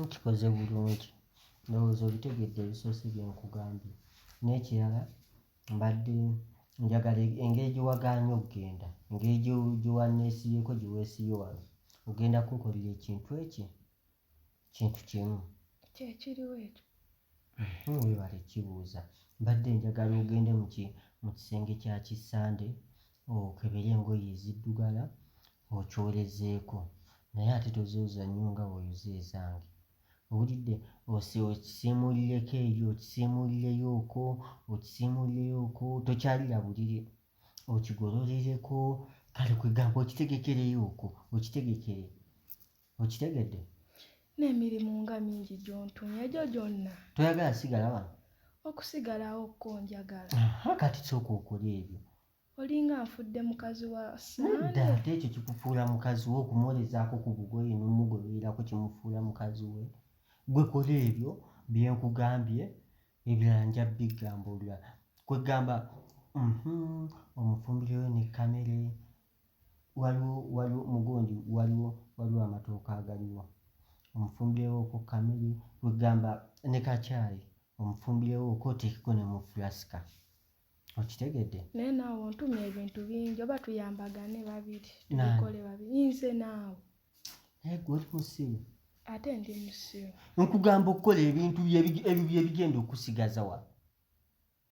Kikoze bulungi. Ndowooza obitegedde ebisoose bye nkugambye. N'ekirala mbadde njagala engeri gye wagaanye okugenda, engeri gye wanneesibyeko gye weesibye wano, ogenda kunkolera ekintu kimu. Kye kiriwo ekyo? Weebale kibuuza. Mbadde njagala ogende mu kisenge kya Kisande okebere engoye eziddugala okyolezeeko, naye ate tozooza nnyo nga bw'oyoza ezange. Owulidde? Okisiimuulireko eyo, okisiimuulireyo okwo, tokyalira buliri, okigololireko, kale kwegamba okitegekereyo okwo, okitegekere. Okitegedde? N'emirimu nga mingi gy'ontumye egyo gyonna. Toyagala sigala wano? Okusigalawo kko njagala. Kati sooka okole ebyo. Olinga nfudde mukazi wa Sande. Nedda, ate ekyo kikufuula mukazi we, okumwolezaako ku bugoye n'omugololerako kimufuula mukazi we. Gwe kola ebyo bye nkugambye, ebirala nja bigamba olulala. Kwegamba omufumbireyo ne kamere, waliwo mugundi, waliwo amatooke agaliwo, omufumbirewooko kamere, kwegamba ne kacaayi omufumbirewooko, oteekeko ne mu fulasika. Okitegedde? Naye naawe ontumye ebintu bingi, oba tuyambagane babiri, tubikole babiri, nze naawe. Gwe oli musiru. Ate ndi musiru. Nkugamba okukola ebintu ebyo bye bigenda okusigaza wa.